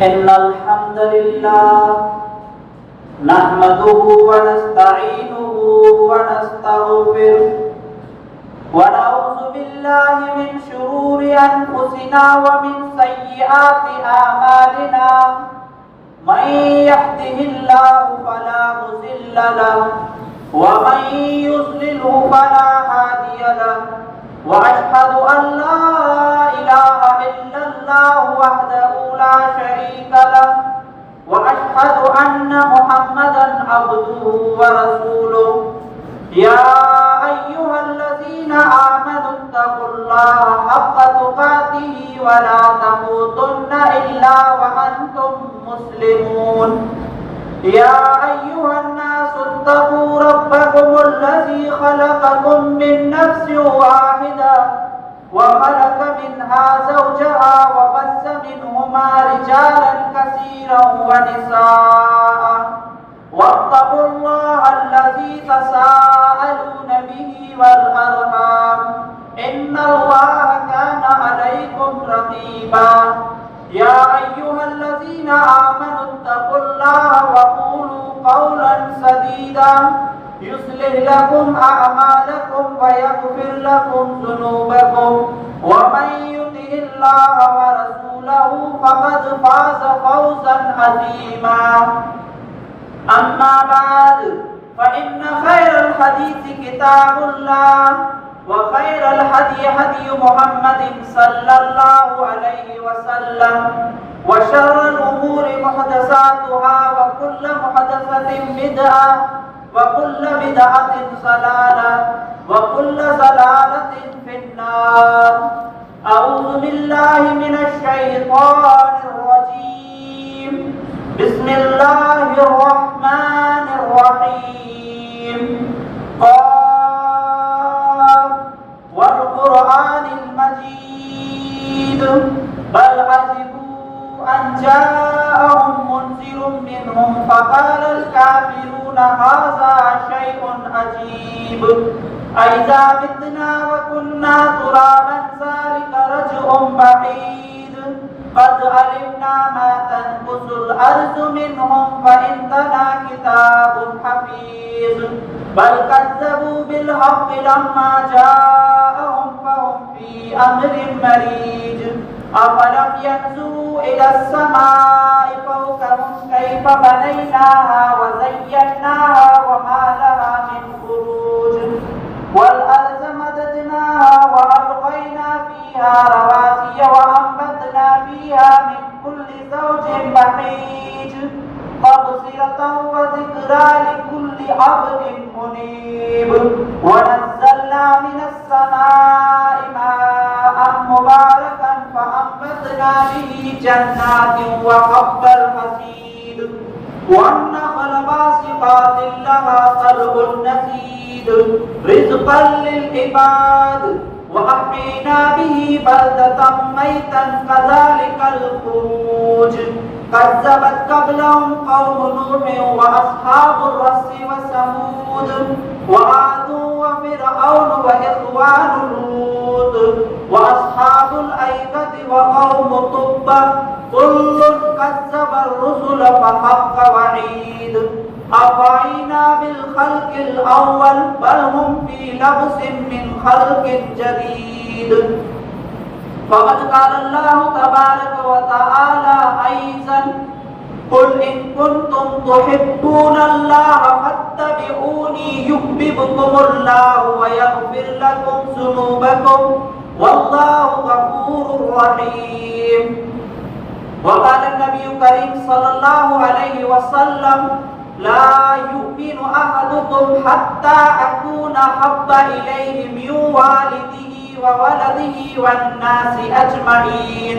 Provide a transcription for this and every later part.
إن الحمد لله نحمده ونستعينه ونستغفره ونعوذ بالله من شرور أنفسنا ومن سيئات أعمالنا من يهده الله فلا مضل له ومن يضلله فلا هادي له وأشهد أن لا إله إلا الله وحده لا شريك له وأشهد أن محمدا عبده ورسوله يا أيها الذين آمنوا اتقوا الله حق تقاته ولا تموتن إلا وأنتم مسلمون يا أيها الناس اتقوا ربكم الذي خلقكم من نفس واحدة وخلق منها زوجها وبث منهما رجالا كثيرا ونساء واتقوا الله الذي تساءلون به والأرحام إن الله كان عليكم رقيبا يا أيها الذين آمنوا اتقوا الله وقولوا قولا سديدا يصلح لكم أعمالكم ويغفر لكم ذنوبكم ومن يطع الله ورسوله فقد فاز فوزا عظيما أما بعد فإن خير الحديث كتاب الله وخير الهدي هدي محمد صلى الله عليه وسلم وشر الأمور محدثاتها وكل محدثة بدعة وكل بدعة ضلالة وكل ضلالة في النار أعوذ بالله من الشيطان الرجيم بسم الله الرحمن الرحيم قاف والقرآن المجيد بل عجبوا أن جاءهم منذر منهم فقال الكافرون هذا شيء عجيب أإذا متنا وكنا ترابا ذلك رجع بعيد قد علمنا ما تنقص الأرض منهم فعندنا كتاب حفيظ بل كذبوا بالحق لما جاءهم فهم في أمر مريج أفلم ينظروا إلى السماء فوقهم كيف بنيناها وزيناها وما لها من فروج والأرض مددناها وألقينا فيها رواسي وأنبتنا فيها من كل زوج بهيج تبصرة وذكرى لكل عبد منيب ونزلنا من السماء ماء مباركا فأنبتنا به جنات وحب الحصيد والنخل باسقات لها طلع نضيد رزقا للعباد وأحيينا به بلدة ميتا كذلك الخروج كذبت قبلهم قوم نوح وأصحاب الرس وثمود وعاد وفرعون وإخوان لوط وأصحاب الأيكة وقوم تبع كل كذب الرسل فحق وعيد أفعينا بالخلق الأول بل هم في لبس من خلق جديد فقد قال الله تبارك وتعالى أيضا قل إن كنتم تحبون الله فاتبعوني يحببكم الله ويغفر لكم ذنوبكم والله غفور رحيم وقال النبي الكريم صلى الله عليه وسلم لا يؤمن أحدكم حتى أكون أحب إليه من والده وولده والناس أجمعين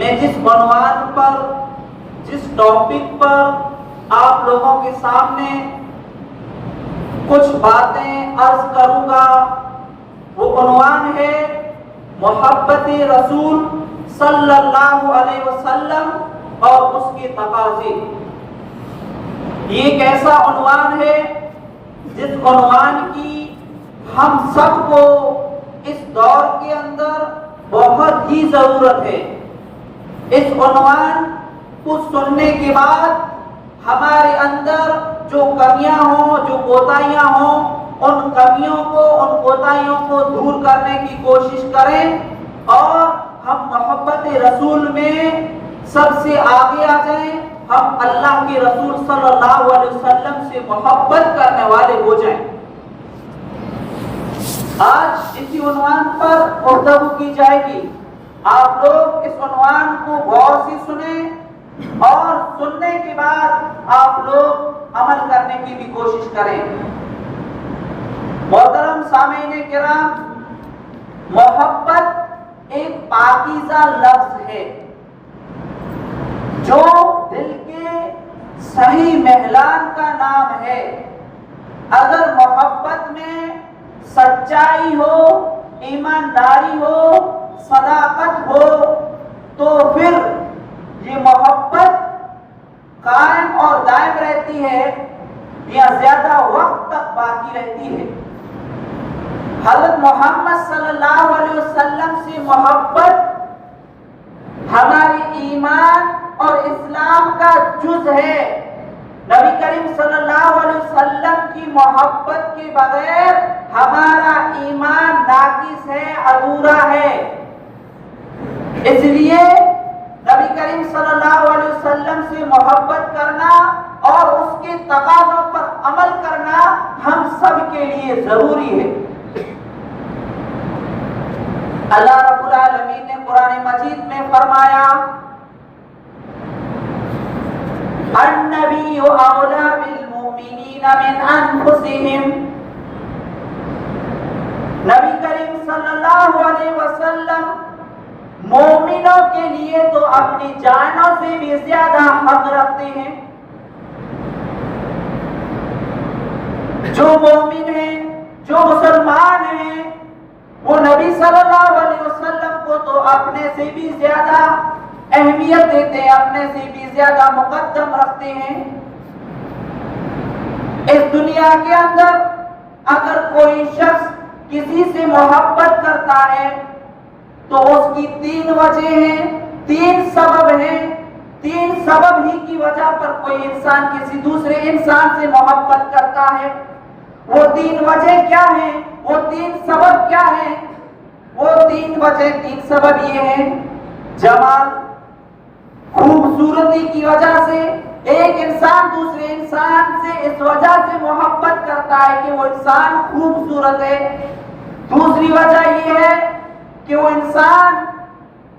میں جس عنوان پر، جس ٹاپک پر آپ لوگوں کے سامنے کچھ باتیں عرض کروں گا، وہ عنوان ہے محبت رسول صلی اللہ علیہ وسلم اور اس کے تقاضے۔ یہ ایک ایسا عنوان ہے جس عنوان کی ہم سب کو اس دور کے اندر بہت ہی ضرورت ہے۔ اس عنوان کو سننے کے بعد ہمارے اندر جو کمیاں ہوں، جو کوتاہیاں ہوں، ان کمیوں کو، ان کوتاہیوں کو دور کرنے کی کوشش کریں اور ہم محبت رسول میں سب سے آگے آ جائیں، ہم اللہ کے رسول صلی اللہ علیہ وسلم سے محبت کرنے والے ہو جائیں۔ آج اسی عنوان پر گفتگو کی جائے گی۔ آپ لوگ اس عنوان کو غور سے سنیں اور سننے کے بعد آپ لوگ عمل کرنے کی بھی کوشش کریں۔ محترم سامعین کرام، محبت ایک پاکیزہ لفظ ہے جو دل کے صحیح محلان کا نام ہے۔ اگر محبت میں سچائی ہو، ایمانداری ہو، صداقت ہو تو پھر یہ محبت قائم اور دائم رہتی ہے یا زیادہ وقت تک باقی رہتی ہے۔ حضرت محمد صلی اللہ علیہ وسلم سے محبت ہماری ایمان اور اسلام کا جز ہے۔ نبی کریم صلی اللہ علیہ وسلم کی محبت کے بغیر ہمارا ایمان ناقص ہے، ادھورا ہے۔ اس لیے نبی کریم صلی اللہ علیہ وسلم سے محبت کرنا اور اس کے تقاضوں پر عمل کرنا ہم سب کے لیے ضروری ہے۔ اللہ رب العالمین نے قرآن مجید میں فرمایا، النبی اولی بالمؤمنین من انفسہم۔ نبی کریم صلی اللہ علیہ وسلم مومنوں کے لیے تو اپنی جانوں سے بھی زیادہ حق رکھتے ہیں۔ جو مومن ہیں، جو مسلمان ہیں، وہ نبی صلی اللہ علیہ وسلم کو تو اپنے سے بھی زیادہ اہمیت دیتے ہیں، اپنے سے بھی زیادہ مقدم رکھتے ہیں۔ اس دنیا کے اندر اگر کوئی شخص کسی سے محبت کرتا ہے تو اس کی تین وجہ ہیں، تین سبب ہیں۔ تین سبب ہی کی وجہ پر کوئی انسان کسی دوسرے انسان سے محبت کرتا ہے۔ وہ تین وجہ کیا ہیں؟ وہ تین سبب کیا ہیں؟ وہ تین وجہ، تین سبب یہ ہیں: جمال، خوبصورتی کی وجہ سے ایک انسان دوسرے انسان سے اس وجہ سے محبت کرتا ہے کہ وہ انسان خوبصورت ہے۔ دوسری وجہ یہ ہے کہ وہ انسان،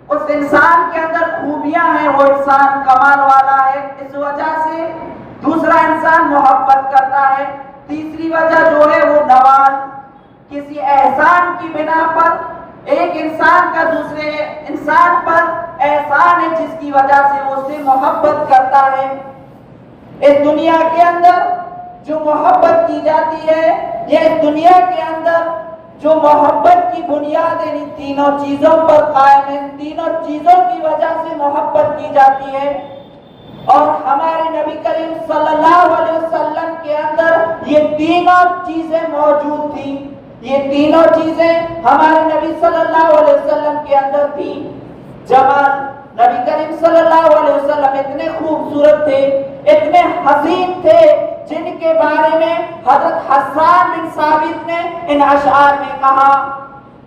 اس انسان کے اندر خوبیاں ہیں، وہ انسان کمال والا ہے، اس وجہ سے دوسرا انسان محبت کرتا ہے۔ تیسری وجہ جو ہے وہ نوال، کسی احسان کی بنا پر ایک انسان کا دوسرے انسان پر احسان ہے جس کی وجہ سے وہ اس سے محبت کرتا ہے۔ اس دنیا کے اندر جو محبت کی جاتی ہے، یہ اس دنیا کے اندر جو محبت کی بنیاد ان تینوں چیزوں پر قائم ہے، تینوں چیزوں کی وجہ سے محبت کی جاتی ہے۔ اور ہمارے نبی کریم صلی اللہ علیہ وسلم کے اندر یہ تینوں چیزیں موجود تھیں۔ یہ تینوں چیزیں ہمارے نبی صلی اللہ علیہ وسلم کے اندر تھیں۔ جمال، نبی کریم صلی اللہ علیہ وسلم اتنے خوبصورت تھے، اتنے حسین تھے، جن کے بارے میں حضرت حسان بن ثابت نے ان اشعار میں کہا،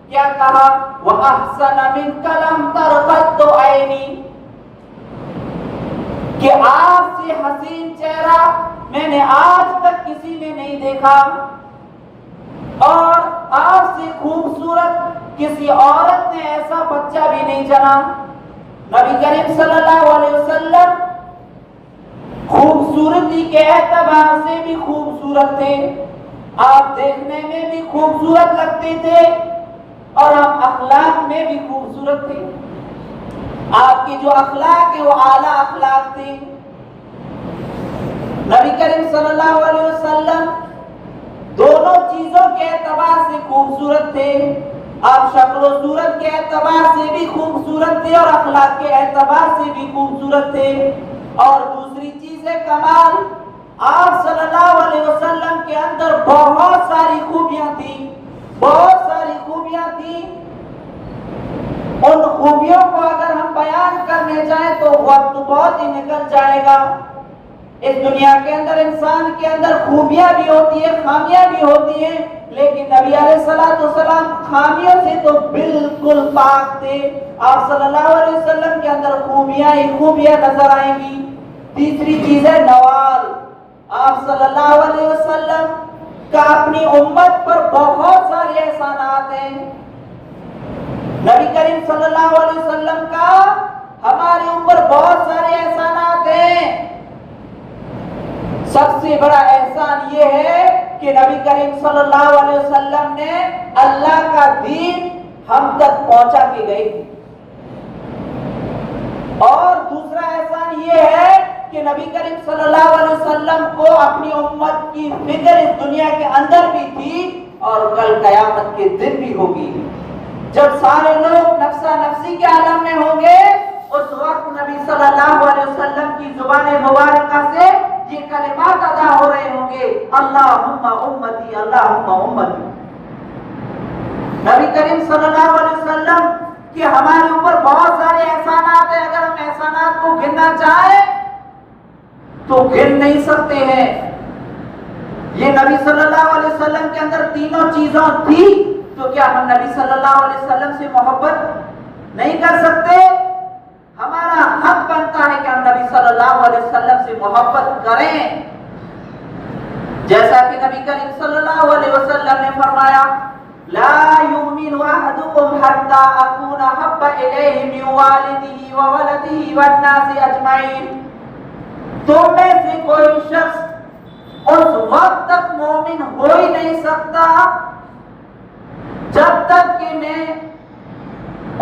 کیا کہا؟ وَأَحْسَنَ مِنْكَ لَمْ تَرَ قَطُّ عَيْنِي، کہ آپ سے حسین چہرہ میں نے آج تک کسی میں نہیں دیکھا، اور آپ سے خوبصورت کسی عورت نے ایسا بچہ بھی نہیں جنا۔ نبی کریم صلی اللہ علیہ وسلم خوبصورتی کے اعتبار سے بھی خوبصورت تھے، آپ دیکھنے میں بھی خوبصورت لگتے تھے اور آپ اخلاق میں بھی خوبصورت تھے۔ آپ کی جو اخلاق ہے وہ اعلیٰ اخلاق تھی۔ نبی کریم صلی اللہ علیہ وسلم دونوں چیزوں کے اعتبار سے خوبصورت تھے۔ آپ شکل و صورت کے اعتبار سے بھی خوبصورت تھے اور اخلاق کے اعتبار سے بھی خوبصورت تھے۔ اور دوسری چیز ہے کمال، آپ صلی اللہ علیہ وسلم کے اندر بہت ساری خوبیاں تھیں، بہت ساری خوبیاں تھیں۔ ان خوبیوں کو اگر ہم بیان کرنے جائیں تو وقت بہت ہی نکل جائے گا۔ اس دنیا کے اندر انسان کے اندر خوبیاں بھی ہوتی ہیں، خامیاں بھی ہوتی ہیں، لیکن نبی علیہ الصلوۃ والسلام خامیوں سے تو بالکل پاک تھے۔ آپ صلی اللہ علیہ وسلم کے اندر خوبیاں ہی خوبیاں نظر آئیں گی۔ تیسری چیز ہے نوال۔ آپ صلی اللہ علیہ وسلم کا اپنی امت پر بہت سارے احسانات ہیں۔ نبی کریم صلی اللہ علیہ وسلم کا ہمارے اوپر بہت سارے احسانات ہیں۔ سب سے بڑا احسان یہ ہے کہ نبی کریم صلی اللہ علیہ وسلم نے اللہ کا دین ہم تک پہنچا کے گئے۔ اور دوسرا احسان یہ ہے کہ نبی کریم صلی اللہ علیہ وسلم کو اپنی امت کی فکر اس دنیا کے اندر بھی تھی اور کل قیامت کے دن بھی ہوگی۔ جب سارے لوگ نفسا نفسی کے عالم میں ہوں گے، اس وقت نبی صلی اللہ علیہ وسلم کی زبان مبارکہ سے یہ کلمات ادا ہو رہے ہوں گے، اللہم امتی اللہم امتی۔ نبی کریم صلی اللہ علیہ وسلم کہ ہمارے اوپر بہت سارے احسانات ہیں، اگر ہم احسانات کو گننا چاہیں تو گن نہیں سکتے ہیں۔ یہ نبی صلی اللہ علیہ وسلم کے اندر تینوں چیزوں تھی، تو کیا ہم نبی صلی اللہ علیہ وسلم سے محبت نہیں کر سکتے؟ ہمارا حق بنتا ہے کہ ہم نبی صلی اللہ علیہ وسلم سے محبت کریں۔ جیسا کہ نبی کریم صلی اللہ علیہ وسلم نے فرمایا، لا یؤمن احدکم حتی اکون احب الیہ من والدہ وولدہ والناس اجمعین۔ تم میں سے کوئی شخص اس وقت تک مومن ہو ہی نہیں سکتا جب تک کہ میں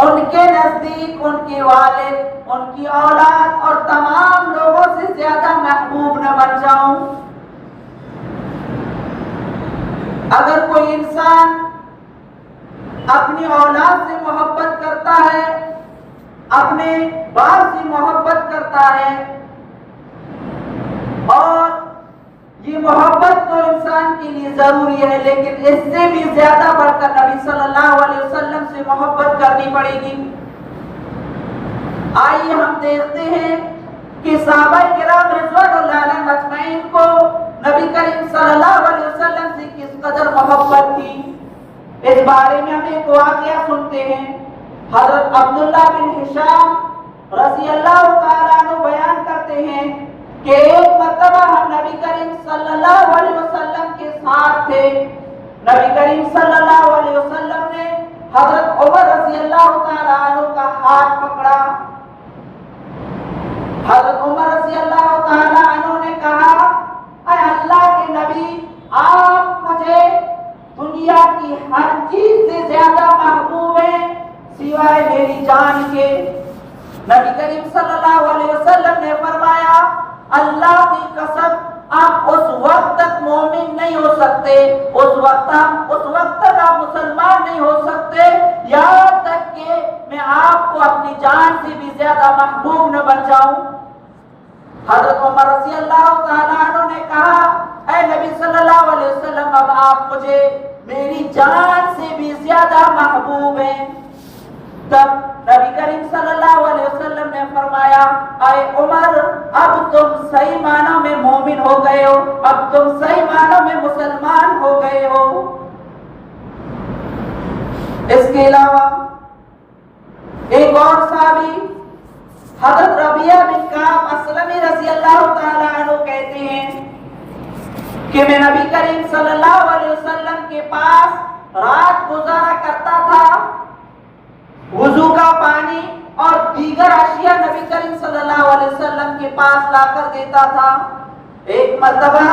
ان کے نزدیک ان کے والد، ان کی اولاد اور تمام لوگوں سے زیادہ محبوب نہ بن جاؤں۔ اگر کوئی انسان اپنی اولاد سے محبت کرتا ہے، اپنے باپ سے محبت کرتا ہے، اور یہ محبت تو انسان کے لیے ضروری ہے، لیکن اس سے بھی زیادہ بڑھ کر نبی صلی اللہ علیہ وسلم سے محبت کرنی پڑے گی۔ آئیے ہم دیکھتے ہیں کہ صحابہ کرام رضوان اللہ علیہم اجمعین کو نبی کریم صلی اللہ علیہ وسلم سے کس قدر محبت تھی۔ اس بارے میں ہم ایک واقعہ سنتے ہیں۔ حضرت عبداللہ بن ہشام رضی اللہ تعالیٰ عنہ بیان کرتے ہیں کہ ایک مرتبہ ہم نبی کریم صلی اللہ علیہ وسلم کے ساتھ تھے۔ نبی کریم صلی اللہ علیہ وسلم نے حضرت عمر رضی اللہ تعالیٰ عنہ کا ہاتھ پکڑا۔ حضرت عمر رضی اللہ تعالیٰ عنہ نے کہا، اے اللہ کے نبی، آپ مجھے دنیا کی ہر چیز سے زیادہ محبوب ہیں سوائے میری جان کے۔ نبی کریم صلی اللہ علیہ وسلم نے فرمایا، اللہ کی قسم آپ اس وقت تک مومن نہیں ہو سکتے، اس وقت تک آپ مسلمان نہیں ہو سکتے یہاں تک کہ میں آپ کو اپنی جان سے بھی زیادہ محبوب نہ بن جاؤں۔ حضرت عمر رضی اللہ تعالیٰ عنہ نے کہا، اے نبی صلی اللہ علیہ وسلم، اب آپ مجھے میری جان سے بھی زیادہ محبوب ہیں۔ تب نبی کریم صلی اللہ علیہ وسلم نے فرمایا، اے عمر، اب تم صحیح معنوں میں مومن ہو گئے ہو، اب تم صحیح معنوں میں مسلمان ہو گئے ہو۔ اس کے علاوہ ایک اور صحابی حضرت ربیعہ بن کعب اسلمی رضی اللہ تعالی عنہ کہتے ہیں کہ میں نبی کریم صلی اللہ علیہ وسلم کے پاس رات گزارا کرتا تھا، وضو کا پانی اور دیگر اشیاء نبی کریم صلی اللہ علیہ وسلم کے پاس لا کر دیتا تھا۔ ایک مرتبہ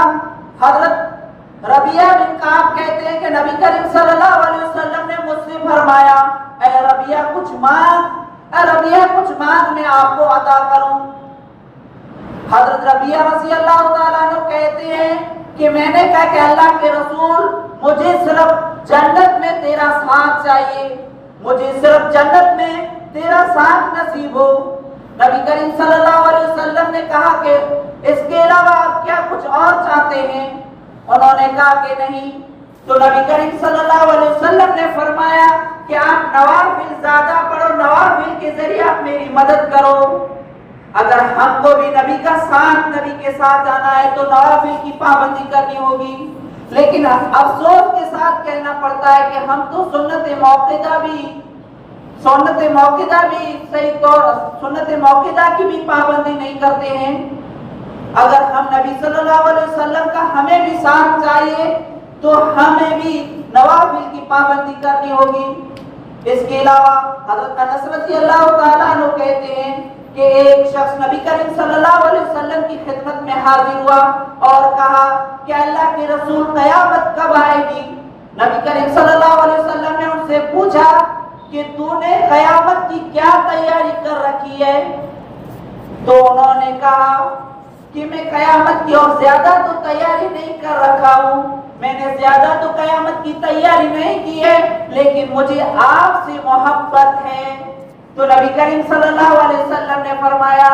حضرت ربیعہ بن کعب کہتے ہیں کہ نبی کریم صلی اللہ علیہ وسلم نے مجھ سے فرمایا، اے ربیعہ کچھ مانگ۔ اے ربیہ کچھ مانگ میں آپ کو عطا کروں۔ حضرت ربیہ رضی اللہ تعالیٰ عنہ کہتے ہیں کہ میں نے کہا کہ اللہ کے رسول مجھے صرف جنت میں تیرا ساتھ چاہیے، مجھے صرف جنت میں تیرا ساتھ نصیب ہو۔ نبی کریم صلی اللہ علیہ وسلم نے کہا کہ اس کے علاوہ آپ کیا کچھ اور چاہتے ہیں؟ انہوں نے کہا کہ نہیں۔ تو نبی کریم صلی اللہ علیہ وسلم نے فرمایا کہ آپ نوافل زیادہ پڑھو، نوافل کے ذریعے آپ میری مدد کرو۔ اگر ہم کو بھی نبی کا ساتھ، نبی کے ساتھ جانا ہے تو نوافل کی پابندی کرنی ہوگی، لیکن افسوس کے ساتھ کہنا پڑتا ہے کہ ہم تو سنت موقدہ بھی صحیح طور سنت موقدہ کی بھی پابندی نہیں کرتے ہیں۔ اگر ہم نبی صلی اللہ علیہ وسلم کا ہمیں بھی ساتھ چاہیے تو ہمیں بھی نوافل کی پابندی کرنی ہوگی۔ اس کے علاوہ حضرت انس رضی اللہ تعالیٰ عنہ کہتے ہیں کہ ایک شخص نبی کریم صلی اللہ علیہ وسلم کی خدمت میں حاضر ہوا اور کہا کہ اللہ کے رسول قیامت کب آئے گی؟ نبی کریم صلی اللہ علیہ وسلم نے ان سے پوچھا کہ تو نے قیامت کی کیا تیاری کر رکھی ہے؟ تو انہوں نے کہا کہ میں قیامت کی اور زیادہ تو تیاری نہیں کر رکھا ہوں، میں نے زیادہ تو قیامت کی تیاری نہیں کی ہے، لیکن مجھے آپ سے محبت ہے۔ تو نبی کریم صلی اللہ علیہ وسلم نے فرمایا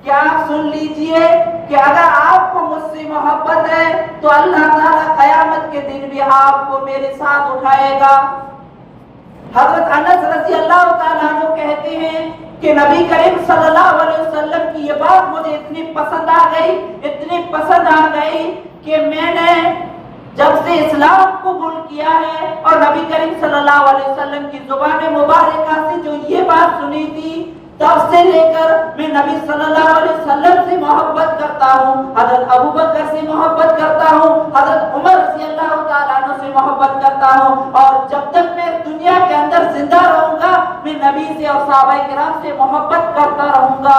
کہ آپ سن لیجئے کہ اگر آپ کو مجھ سے محبت ہے تو اللہ تعالیٰ قیامت کے دن بھی آپ کو میرے ساتھ اٹھائے گا۔ حضرت انس رضی اللہ تعالیٰ عنہ کہتے ہیں کہ نبی کریم صلی اللہ علیہ وسلم کی یہ بات مجھے اتنی پسند آ گئی کہ میں نے جب سے اسلام قبول کیا ہے اور نبی کریم صلی اللہ علیہ وسلم کی زبان مبارکہ سے جو یہ بات سنی تھی، تب سے لے کر میں نبی صلی اللہ علیہ وسلم سے محبت کرتا ہوں، حضرت ابو بکر سے محبت کرتا ہوں، حضرت عمر رضی اللہ تعالیٰ عنہ سے محبت کرتا ہوں، اور جب تک میں دنیا کے اندر زندہ رہوں گا میں نبی سے اور صحابہ کرام سے محبت کرتا رہوں گا۔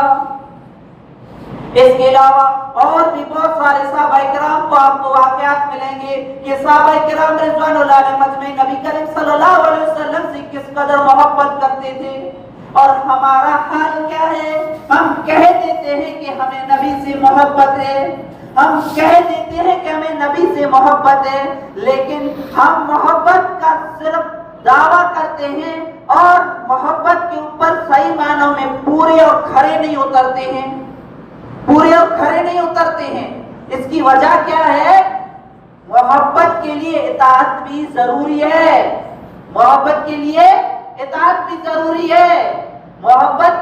اس کے علاوہ اور بھی بہت سارے صحابہ کرام کو آپ کو واقعات ملیں گے کہ صحابہ کرام رضوان اللہ علیہم اجمعین نبی کریم صلی اللہ علیہ وسلم سے کس قدر محبت کرتے تھے، اور ہمارا حال کیا ہے؟ ہم کہہ دیتے ہیں کہ ہمیں نبی سے محبت ہے، ہم کہہ دیتے ہیں کہ ہمیں نبی سے محبت ہے، لیکن ہم محبت کا صرف دعویٰ کرتے ہیں اور محبت کے اوپر صحیح معنوں میں پورے اور کھڑے نہیں اترتے ہیں، اس کی وجہ کیا ہے؟ محبت کے لیے اطاعت بھی ضروری ہے، محبت کے لیے اطاعت بھی ضروری ہے۔ محبت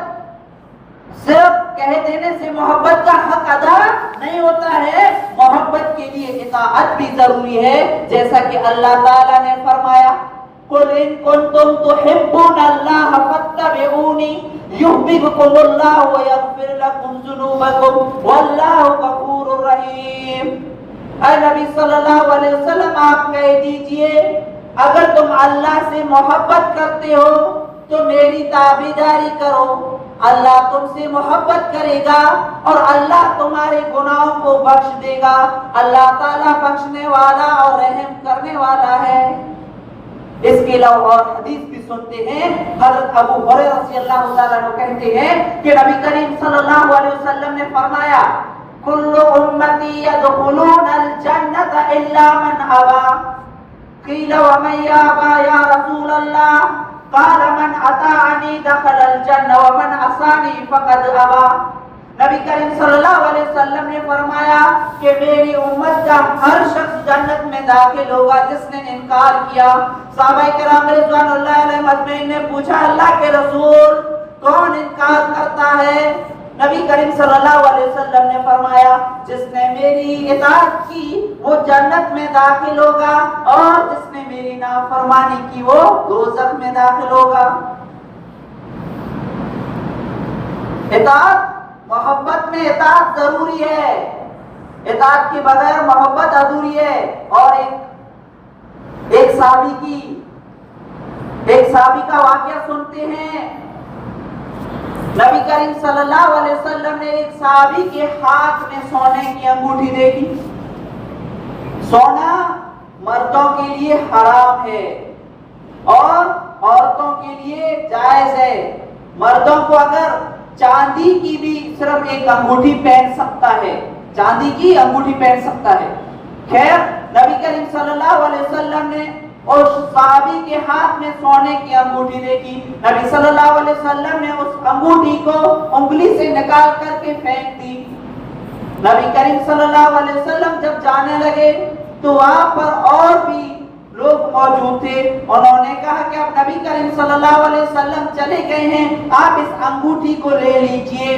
صرف کہہ دینے سے محبت کا حق ادا نہیں ہوتا ہے، محبت کے لیے اطاعت بھی ضروری ہے، جیسا کہ اللہ تعالیٰ نے فرمایا قُلْ إِن كُنتُمْ تُحِبُّونَ اللَّهَ فَاتَّبِعُونِي يُحْبِبْكُمُ اللَّهُ وَيَغْفِرْ لَكُمْ ذُنُوبَكُمْ وَاللَّهُ غَفُورٌ رَحِيمٌ۔ اے نبی صلی اللہ علیہ وسلم آپ کہہ دیجئے اگر تم اللہ سے محبت کرتے ہو تو میری تابعداری کرو، اللہ تم سے محبت کرے گا اور اللہ تمہارے گناہوں کو بخش دے گا، اللہ تعالیٰ بخشنے والا اور رحم کرنے والا ہے۔ اس کے علاوہ اور حدیث بھی سنتے ہیں، حضرت ابو ہریرہ رضی اللہ تعالیٰ عنہ کہتے ہیں کہ نبی کریم صلی اللہ علیہ وسلم نے فرمایا کل امتی یدخلون الجنت الا من ابا، قیل ومن یابا یا رسول اللہ، قال من اطاعنی دخل الجنہ ومن عصانی فقد ابا۔ نبی کریم صلی اللہ علیہ وسلم نے فرمایا کہ میری امت کا ہر شخص جنت میں داخل ہوگا جس نے انکار کیا۔ صحابہ کرام رضوان اللہ علیہم اجمعین نے پوچھا اللہ کے رسول کون انکار کرتا ہے؟ نبی کریم صلی اللہ علیہ وسلم نے فرمایا جس نے میری اطاعت کی وہ جنت میں داخل ہوگا اور جس نے میری نافرمانی کی وہ دوزخ میں داخل ہوگا۔ اطاعت، محبت میں اطاعت ضروری ہے، اطاعت کے بغیر محبت ادھوری ہے۔ اور ایک صحابی کا واقعہ سنتے ہیں، نبی کریم صلی اللہ علیہ وسلم نے ایک صحابی کے ہاتھ میں سونے کی انگوٹھی دیکھی۔ سونا مردوں کے لیے حرام ہے اور عورتوں کے لیے جائز ہے، مردوں کو اگر چاندی کی بھی صرف ایک انگوٹھی پہن سکتا ہے، چاندی کی انگوٹھی پہن سکتا ہے۔ خیر نبی کریم صلی اللہ علیہ وسلم نے اس صحابی کے ہاتھ میں سونے کی انگوٹھی دیکھی، نبی صلی اللہ علیہ وسلم نے اس انگوٹھی کو انگلی سے نکال کر کے پھینک دی۔ نبی کریم صلی اللہ علیہ وسلم جب جانے لگے تو وہاں پر اور بھی لوگ موجود تھے، انہوں نے کہا کہ اب نبی کریم صلی اللہ علیہ وسلم چلے گئے ہیں، آپ اس انگوٹھی کو لے لیجئے،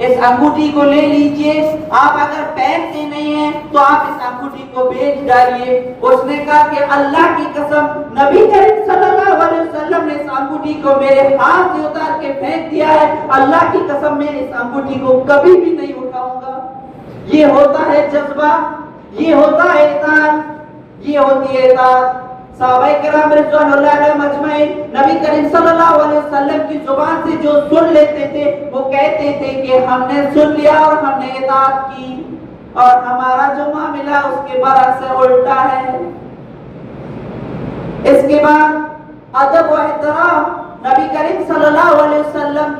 اس انگوٹھی کو لے لیجئے، آپ اگر پہنتے نہیں ہیں تو آپ اس انگوٹھی کو بیچ ڈالیے۔ اس نے کہا کہ اللہ کی قسم نبی کریم صلی اللہ علیہ وسلم نے اس انگوٹھی کو میرے ہاتھ سے اتار کے پھینک دیا ہے، اللہ کی قسم میں اس انگوٹھی کو کبھی بھی نہیں اٹھاؤں گا۔ یہ ہوتا ہے جذبہ، یہ ہوتا ہے اطاعت، یہ ہوتی ہے اطاعت۔ صحابہ کرام رضوان اللہ علیہم اجمعین نبی کریم صلی اللہ علیہ وسلم کی زبان سے جو سن لیتے تھے وہ کہتے تھے کہ ہم نے سن لیا اور ہم نے اطاعت کی، اور ہمارا جو معاملہ اس کے برعکس سے الٹا ہے۔ اس کے بعد ادب و احترام، نبی کریم صلی اللہ علیہ وسلم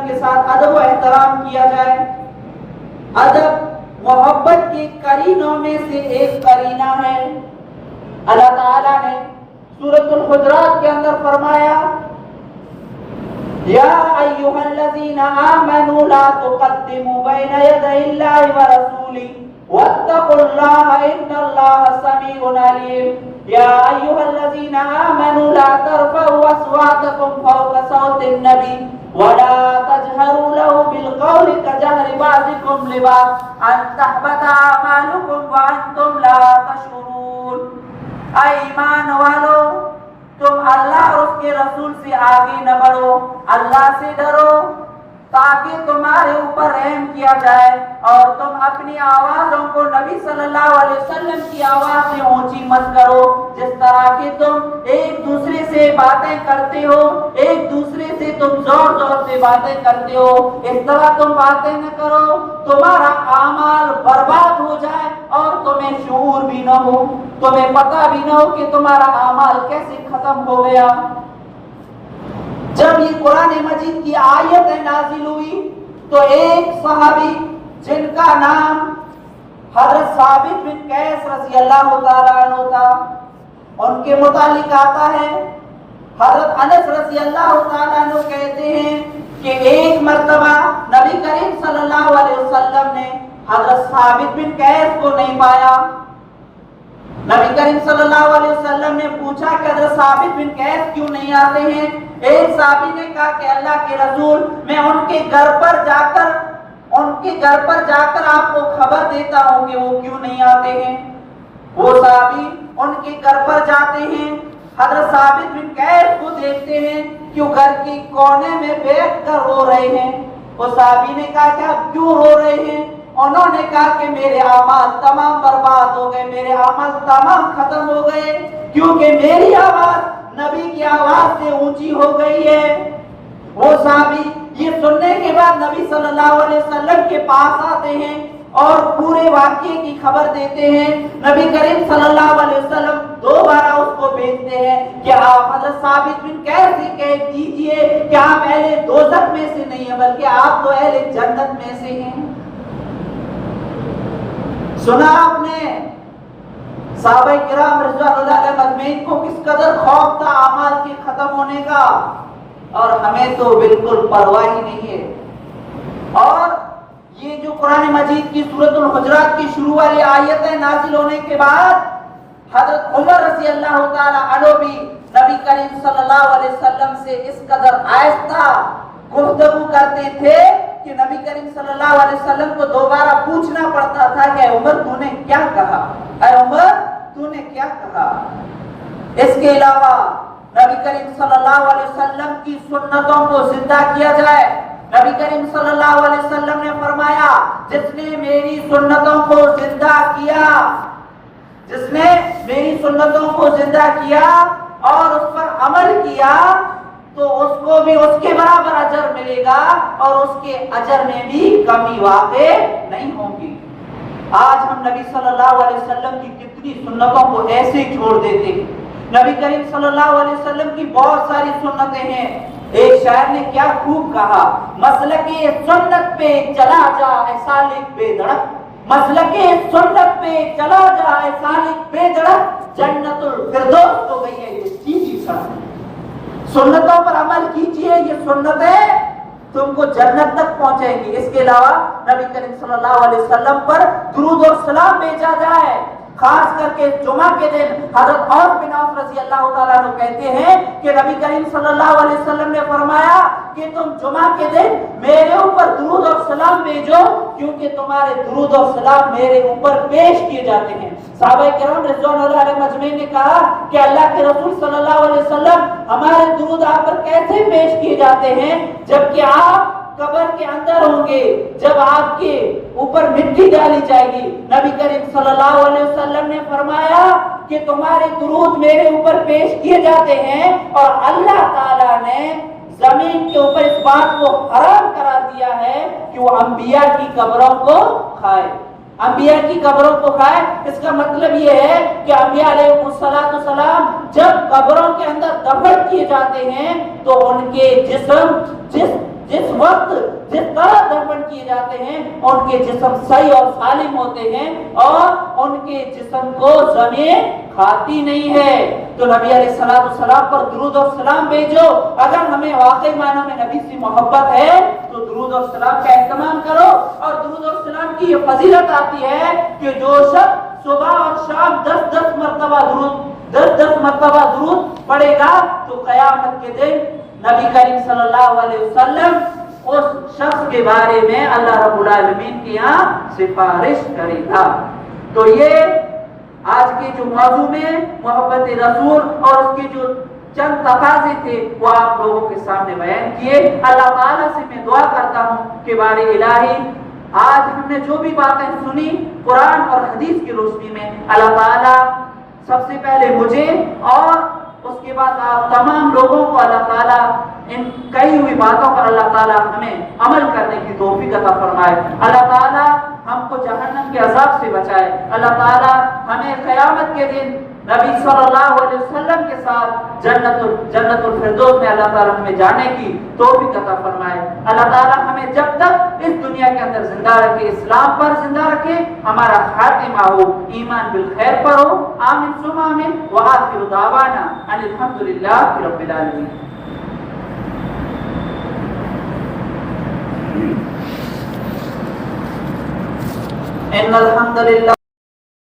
کے ساتھ ادب و احترام کیا جائے۔ ادب محبت کے قرینوں میں سے ایک قرینہ ہے۔ اللہ تعالیٰ نے سورۃ الحجرات کے اندر فرمایا یا ایھا الذین آمنوا لا تقدموا بین یدی اللہ ورسولہ واتقوا اللہ ان اللہ سمیع علیم یا ایھا الذین آمنوا لا ترفعوا اصواتکم فوق صوت النبی ولا تجهروا له بالقول كجهر بعضكم لبعض ان تحبط اعمالكم وانتم لا تشعرون۔ اے ایمان والو، تم اللہ اور اس کے رسول سے آگے نہ بڑھو، اللہ سے ڈرو تاکہ تمہارے اوپر رحم کیا جائے، اور تم اپنی آوازوں کو نبی صلی اللہ علیہ وسلم کی آواز سے اونچی مت کرو، جس طرح کہ تم ایک دوسرے سے باتیں کرتے ہو، ایک دوسرے سے تم زور زور سے باتیں کرتے ہو، اس طرح تم باتیں نہ کرو، تمہارا اعمال برباد ہو جائے اور تمہیں شعور بھی نہ ہو، تمہیں پتہ بھی نہ ہو کہ تمہارا اعمال کیسے ختم ہو گیا۔ جب یہ قرآن مجید کی آیت نازل ہوئی تو ایک صحابی جن کا نام حضرت ثابت بن قیس رضی اللہ تعالیٰ عنہ تھا، ان کے متعلق آتا ہے حضرت انس رضی اللہ تعالیٰ عنہ کہتے ہیں کہ ایک مرتبہ نبی کریم صلی اللہ علیہ وسلم نے حضرت ثابت بن قیس کو نہیں پایا۔ نبی کریم صلی اللہ علیہ وسلم نے پوچھا کہ حضرت ثابت بن قیس کیوں نہیں آتے ہیں؟ ایک صحابی نے کہا کہ اللہ کے رسول، میں ان کے گھر پر جا کر آپ کو خبر دیتا ہوں کہ وہ کیوں نہیں آتے ہیں۔ وہ صحابی ان کے گھر پر جاتے ہیں، حضرت ثابت بن قیس کو دیکھتے ہیں کہ وہ گھر کے کونے میں بیٹھ کر رو رہے ہیں۔ وہ صحابی نے کہا کہ آپ کیوں رو رہے ہیں؟ انہوں نے کہا کہ میرے اعمال تمام برباد ہو گئے، میرے اعمال تمام ختم ہو گئے، کیونکہ میری آواز نبی کی آواز سے اونچی ہو گئی ہے۔ وہ صحابی یہ سننے کے بعد نبی صلی اللہ علیہ وسلم کے پاس آتے ہیں اور پورے واقعے کی خبر دیتے ہیں۔ نبی کریم صلی اللہ علیہ وسلم دوبارہ اس کو بھیجتے ہیں کہ آپ حضرت ثابت بن قیس سے کہہ دیجئے کہ آپ اہل دوزخ میں سے نہیں ہیں بلکہ آپ تو اہل جنت میں سے ہیں۔ سنا آپ نے صحابہ کرام رضوان اللہ علیہم اجمعین کو کس قدر خوف تھا اعمال کے ختم ہونے کا، اور ہمیں تو بالکل پرواہ ہی نہیں ہے۔ اور یہ جو قرآن مجید کی سورۃ الحجرات کی شروع والی آیتیں نازل ہونے کے بعد حضرت عمر رضی اللہ تعالی عنہ بھی نبی کریم صلی اللہ علیہ وسلم سے اس قدر آہستہ گفتگو کرتے تھے کہ نبی کریم صلی اللہ علیہ وسلم کو دوبارہ پوچھنا پڑتا تھا کہ اے عمر تو نے کیا کہا، اے عمر تو نے کیا کہا۔ اس کے علاوہ نبی کریم صلی اللہ علیہ وسلم کی سنتوں کو زندہ کیا جائے۔ نبی کریم صلی اللہ علیہ وسلم نے فرمایا جس نے میری سنتوں کو زندہ کیا، جس نے میری سنتوں کو زندہ کیا اور اس پر عمل کیا تو اس کو بھی اس کے برابر اجر ملے گا اور اس کے اجر میں بھی کمی واقع نہیں ہوگی۔ آج ہم نبی صلی اللہ علیہ وسلم کی کتنی سنتوں کو ایسے ہی چھوڑ دیتے ہیں۔ نبی کریم صلی اللہ علیہ وسلم کی بہت ساری سنتیں ہیں ایک شاعر نے کیا خوب کہا، مسلک سنت پہ چلا جا اے سالک بے دھڑک، مسلک سنت پہ چلا جا اے سالک بے دھڑک، جنت الفردوس تو گئی ہے یہ سیدھی سڑک۔ سنتوں پر عمل کیجئے، یہ سنتیں تم کو جنت تک پہنچیں گی۔ اس کے علاوہ نبی کریم صلی اللہ علیہ وسلم پر درود اور سلام بھیجا جائے، خاص کر کے جمعہ کے دن۔ حضرت عوف بن عوف رضی اللہ تعالیٰ عنہ کہتے ہیں کہ نبی کریم صلی اللہ علیہ وسلم نے فرمایا کہ تم جمعہ کے دن میرے اوپر درود اور سلام بھیجو، کیونکہ تمہارے درود اور سلام میرے اوپر پیش کیے جاتے ہیں۔ صحابہ کرام رضوان اللہ علیہ مجمعین نے کہا کہ اللہ کے رسول صلی اللہ علیہ وسلم ہمارے درود آپ پر کیسے پیش کیے جاتے ہیں، جبکہ آپ قبر کے اندر ہوں گے، جب آپ کے اوپر مٹی ڈالی جائے گی۔ نبی کریم صلی اللہ علیہ وسلم نے فرمایا کہ تمہارے درود میرے اوپر پیش کیے جاتے ہیں، اور اللہ تعالیٰ نے زمین کے اوپر اس بات کو حرام کرا دیا ہے کہ وہ انبیاء کی قبروں کو کھائے، انبیاء کی قبروں کو کھائے۔ اس کا مطلب یہ ہے کہ انبیاء علیہ السلام جب قبروں کے اندر دفن کیے جاتے ہیں تو ان کے جسم جس وقت جس طرح دفن کیے جاتے ہیں ان کے جسم صحیح اور سالم ہوتے ہیں، اور ان کے جسم کو زمین کھاتی نہیں ہے۔ تو نبی علیہ السلام پر درود اور سلام بھیجو۔ اگر ہمیں واقعی معنوں میں نبی سے محبت ہے تو درود اور سلام کا اہتمام کرو۔ اور درود اور سلام کی یہ فضیلت آتی ہے کہ جو شخص صبح اور شام 10 مرتبہ درود پڑھے گا تو قیامت کے دن نبی کریم صلی اللہ علیہ وسلم اس شخص کے بارے میں اللہ رب العالمین کے یہاں سفارش کرے گا۔ تو یہ آج کے جو موضوع میں محبت رسول اور اس کے جو چند تقاضے تھے وہ آپ لوگوں کے سامنے بیان کیے۔ اللہ تعالیٰ سے میں دعا کرتا ہوں کہ بار الہی آج ہم نے جو بھی باتیں سنی قرآن اور حدیث کی روشنی میں، اللہ تعالیٰ سب سے پہلے مجھے اور اس کے بعد آپ تمام لوگوں کو اللہ تعالیٰ ان کئی ہوئی باتوں پر اللہ تعالیٰ ہمیں عمل کرنے کی توفیق عطا فرمائے۔ اللہ تعالیٰ ہم کو جہنم کے عذاب سے بچائے۔ اللہ تعالیٰ ہمیں قیامت کے دن نبی صلی اللہ علیہ وسلم کے ساتھ جنت الفردوس میں اللہ تعالیٰ ہمیں جانے کی توفیق عطا فرمائے۔ اللہ تعالیٰ ہمیں جب تک اس دنیا کے اندر زندہ رکھے، اسلام پر زندہ رکھے، ہمارا خاتمہ ہو ایمان بالخیر پر ہو۔ آمین ثم آمین۔ وآخر دعوانا ان الحمدللہ رب العالمین۔ ان الحمدللہ